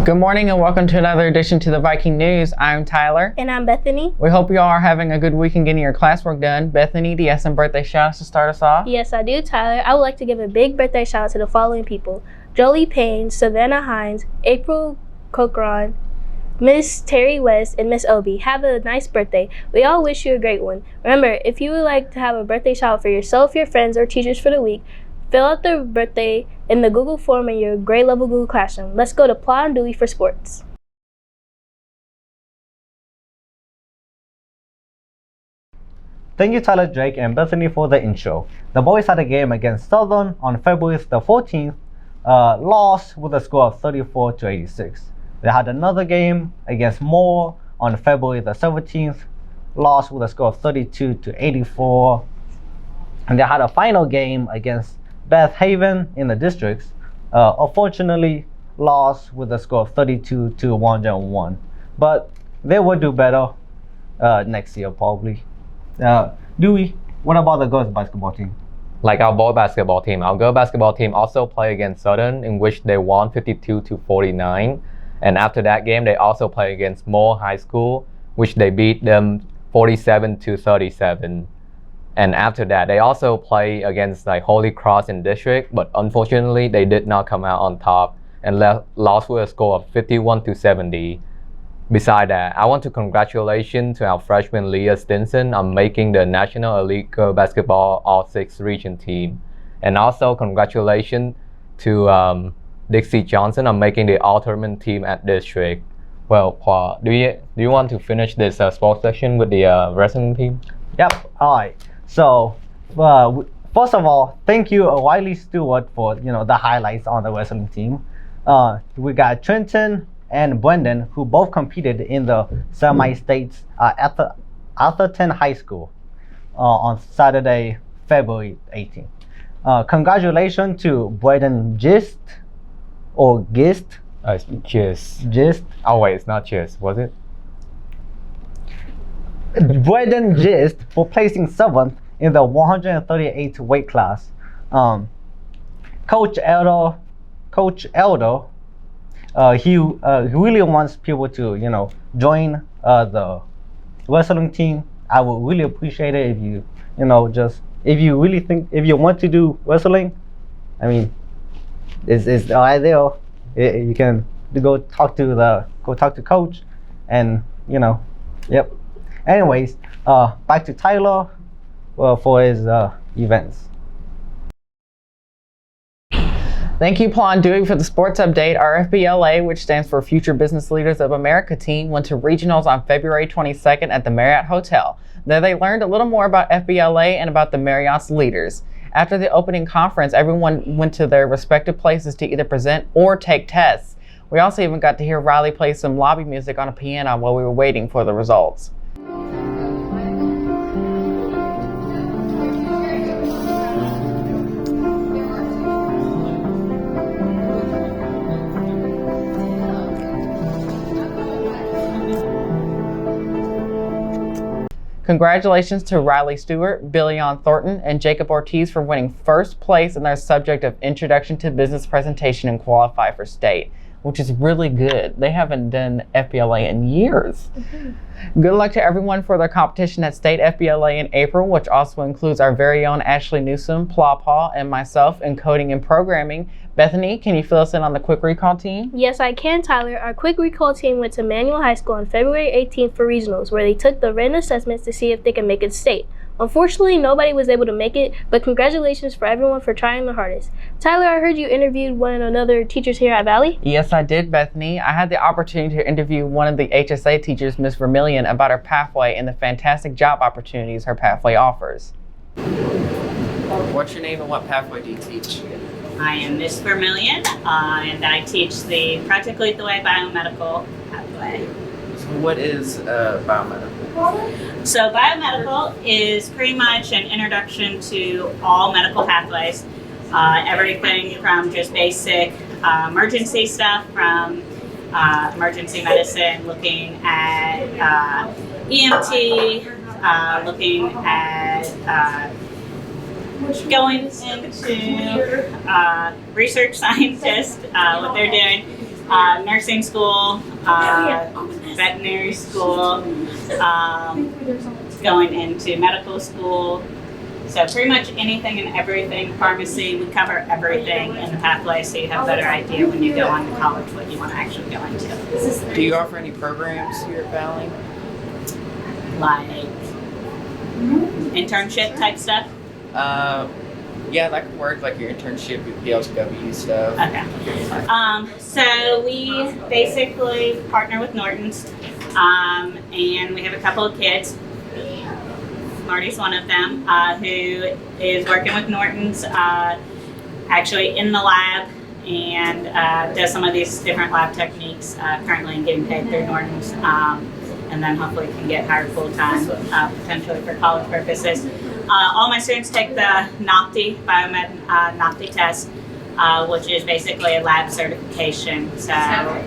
Good morning and welcome to another edition to the Viking News. I'm Tyler. And I'm Bethany. We hope you all are having a good week and getting your classwork done. Bethany, do you have some birthday shout-outs to start us off? Yes, I do, Tyler. I would like to give a big birthday shout-out to the following people. Jolie Payne, Savannah Hines, April Cochran, Miss Terry West, and Miss Obi. Have a nice birthday. We all wish you a great one. Remember, if you would like to have a birthday shout-out for yourself, your friends, or teachers for the week, fill out the birthday in the Google form in your grade level Google Classroom. Let's go to Plot and Dewey for sports. Thank you, Tyler, Drake, and Bethany for the intro. The boys had a game against Southern on February the 14th, lost with a score of 34-86. They had another game against Moore on February the 17th, lost with a score of 32-84. And they had a final game against Beth Haven in the districts, unfortunately lost with a score of 32-101. But they will do better next year probably. Dewey, what about the girls basketball team? Like our boy basketball team, our girl basketball team also played against Southern, in which they won 52-49. And after that game, they also played against Moore High School, which they beat them 47-37. And after that, they also play against like Holy Cross in district, but unfortunately, they did not come out on top and lost with a score of 51-70. Beside that, I want to congratulate our freshman Leah Stinson on making the National Elite Girl Basketball All-6 region team. And also congratulations to Dixie Johnson on making the All-Tournament team at district. Well, Paul, do you want to finish this sports section with the wrestling team? Yep, all right. So, first of all, thank you, Wiley Stewart, for the highlights on the wrestling team. We got Trenton and Brendan, who both competed in the semi-states at the Atherton High School on Saturday, February 18th. Congratulations to Brendan Gist, or Gist. It's Gist. Gist. Oh wait, it's not Gist, was it? Brendan Gist for placing 7th in the 138 weight class. Coach Elder, he really wants people to join the wrestling team. I would really appreciate it if you if you want to do wrestling. I mean, it's right there. You can go talk to coach, and yep. Anyways, back to Tyler for his events. Thank you, Plot and Dewey, for the sports update. Our FBLA, which stands for Future Business Leaders of America team, went to regionals on February 22nd at the Marriott Hotel. There they learned a little more about FBLA and about the Marriott's leaders. After the opening conference, everyone went to their respective places to either present or take tests. We also even got to hear Riley play some lobby music on a piano while we were waiting for the results. Congratulations to Riley Stewart, Billion Thornton, and Jacob Ortiz for winning first place in their subject of Introduction to Business Presentation and qualify for state, which is really good. They haven't done FBLA in years. Good luck to everyone for their competition at State FBLA in April, which also includes our very own Ashley Newsom, Plawpaw, and myself in coding and programming. Bethany, can you fill us in on the quick recall team? Yes, I can, Tyler. Our quick recall team went to Manual High School on February 18th for regionals, where they took the written assessments to see if they can make it state. Unfortunately, nobody was able to make it, but congratulations for everyone for trying their hardest. Tyler, I heard you interviewed one of the other teachers here at Valley? Yes, I did, Bethany. I had the opportunity to interview one of the HSA teachers, Miss Vermillion, about her pathway and the fantastic job opportunities her pathway offers. What's your name and what pathway do you teach? I am Miss Vermillion, and I teach the Project Lead the Way biomedical pathway. So what is biomedical? So biomedical is pretty much an introduction to all medical pathways. Everything from just basic emergency stuff, from emergency medicine, looking at EMT, looking at going into research scientists, what they're doing, nursing school, veterinary school, going into medical school. So pretty much anything and everything, pharmacy, we cover everything in the pathway so you have a better idea when you go on to college what you want to actually go into. Do you offer any programs here at Valley? Like internship type stuff? Yeah, that could work, like your internship with PLW stuff. Okay. So we basically partner with Norton's, and we have a couple of kids. Marty's one of them, who is working with Norton's, actually in the lab, and does some of these different lab techniques currently and getting paid through Norton's, and then hopefully can get hired full-time, potentially for college purposes. All my students take the NOPTI, Biomed NOPTI test, which is basically a lab certification, so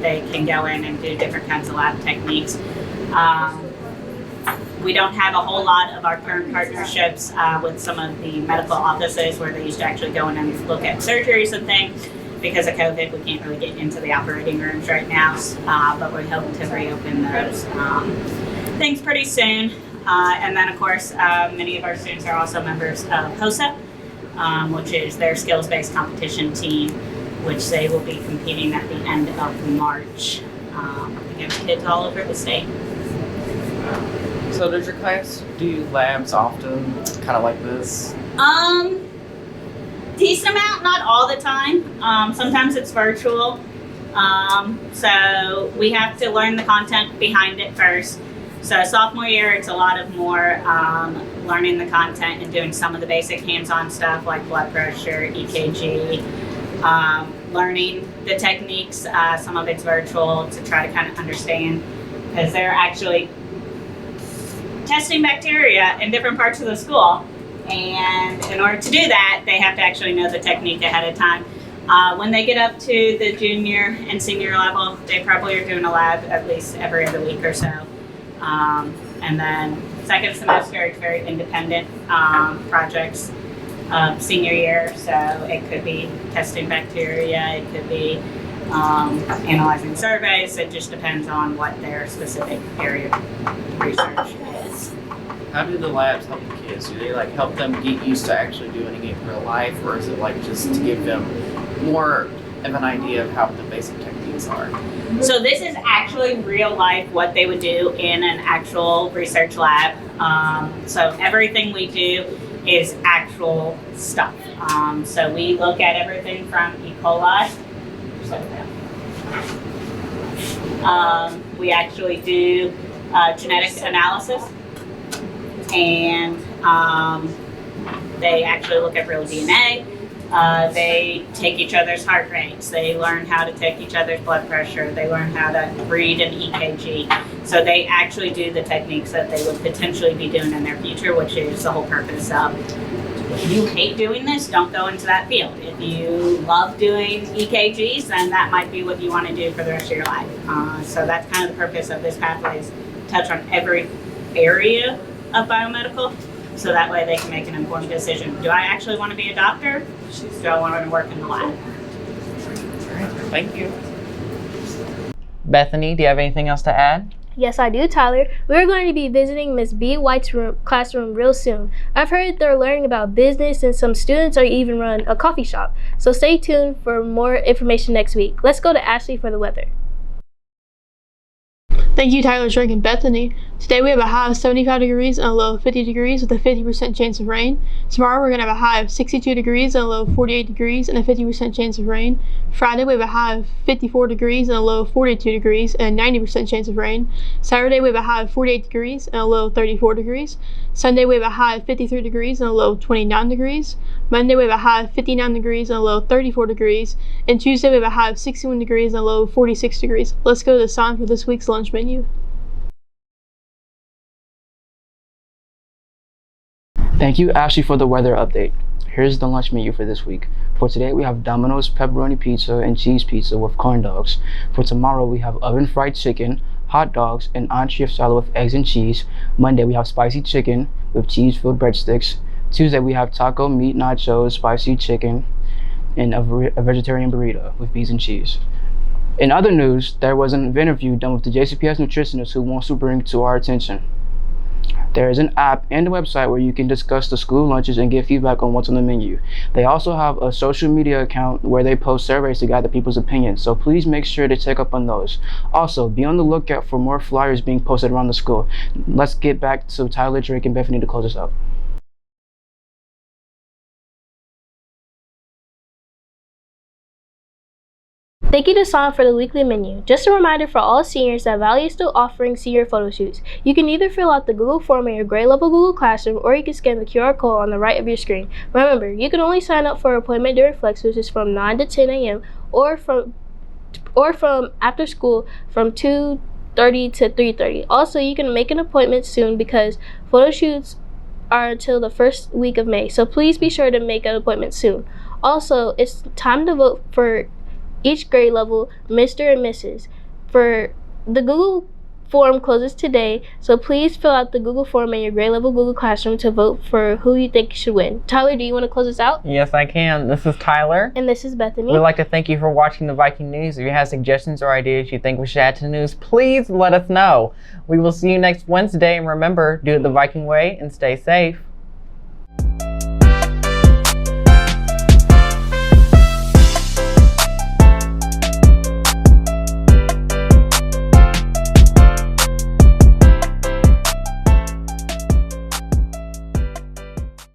they can go in and do different kinds of lab techniques. We don't have a whole lot of our current partnerships with some of the medical offices where they used to actually go in and look at surgeries and things. Because of COVID, we can't really get into the operating rooms right now, but we hope to reopen those things pretty soon. And then, of course, many of our students are also members of HOSA, which is their skills-based competition team, which they will be competing at the end of March against kids all over the state. So does your class do labs often, kind of like this? Decent amount, not all the time. Sometimes it's virtual. So we have to learn the content behind it first. So sophomore year, it's a lot of more learning the content and doing some of the basic hands-on stuff like blood pressure, EKG, learning the techniques. Some of it's virtual to try to kind of understand, because they're actually testing bacteria in different parts of the school. And in order to do that, they have to actually know the technique ahead of time. When they get up to the junior and senior level, they probably are doing a lab at least every other week or so. And then second semester, it's very independent projects. Senior year, so it could be testing bacteria, it could be analyzing surveys. It just depends on what their specific area of research is. How do the labs help the kids? Do they like help them get used to actually doing it in real life, or is it like just to give them more of an idea of how the basic techniques are? So this is actually real life what they would do in an actual research lab. So everything we do is actual stuff. So we look at everything from E. coli. We actually do genetic analysis, and they actually look at real DNA. They take each other's heart rates. They learn how to take each other's blood pressure. They learn how to read an EKG. So they actually do the techniques that they would potentially be doing in their future, which is the whole purpose of, if you hate doing this, don't go into that field. If you love doing EKGs, then that might be what you want to do for the rest of your life. So that's kind of the purpose of this pathway, is touch on every area of biomedical. So that way they can make an informed decision. Do I actually want to be a doctor? Do I want to work in the lab? Thank you. Bethany, do you have anything else to add? Yes, I do, Tyler. We're going to be visiting Miss B. White's classroom real soon. I've heard they're learning about business, and some students are even run a coffee shop. So stay tuned for more information next week. Let's go to Ashley for the weather. Thank you, Tyler, Drake, and Bethany. Today we have a high of 75 degrees and a low of 50 degrees with a 50% chance of rain. Tomorrow we're going to have a high of 62 degrees and a low of 48 degrees and a 50% chance of rain. Friday we have a high of 54 degrees and a low of 42 degrees and a 90% chance of rain. Saturday we have a high of 48 degrees and a low of 34 degrees. Sunday we have a high of 53 degrees and a low of 29 degrees. Monday we have a high of 59 degrees and a low of 34 degrees. And Tuesday we have a high of 61 degrees and a low of 46 degrees. Let's go to the sign for this week's lunch menu. Thank you, Ashley, for the weather update. Here's the lunch menu for this week. For today, we have Domino's pepperoni pizza and cheese pizza with corn dogs. For tomorrow, we have oven fried chicken, hot dogs, and entree salad with eggs and cheese. Monday, we have spicy chicken with cheese-filled breadsticks. Tuesday, we have taco meat nachos, spicy chicken, and a vegetarian burrito with beans and cheese. In other news, there was an interview done with the JCPS nutritionist who wants to bring to our attention. There is an app and a website where you can discuss the school lunches and get feedback on what's on the menu. They also have a social media account where they post surveys to gather people's opinions, so please make sure to check up on those. Also, be on the lookout for more flyers being posted around the school. Let's get back to Tyler, Drake, and Bethany to close us out. Thank you to Sam for the weekly menu. Just a reminder for all seniors that Valley is still offering senior photo shoots. You can either fill out the Google form in your grade level Google Classroom, or you can scan the QR code on the right of your screen. Remember, you can only sign up for an appointment during Flex, which is from 9 to 10 a.m. or from after school from 2:30 to 3:30. Also, you can make an appointment soon because photo shoots are until the first week of May. So please be sure to make an appointment soon. Also, it's time to vote for each grade level, Mr. and Mrs. For the Google form closes today, so please fill out the Google form in your grade level Google Classroom to vote for who you think should win. Tyler, do you want to close us out? Yes, I can. This is Tyler. And this is Bethany. We'd like to thank you for watching the Viking News. If you have suggestions or ideas you think we should add to the news, please let us know. We will see you next Wednesday, and remember, do it the Viking way and stay safe.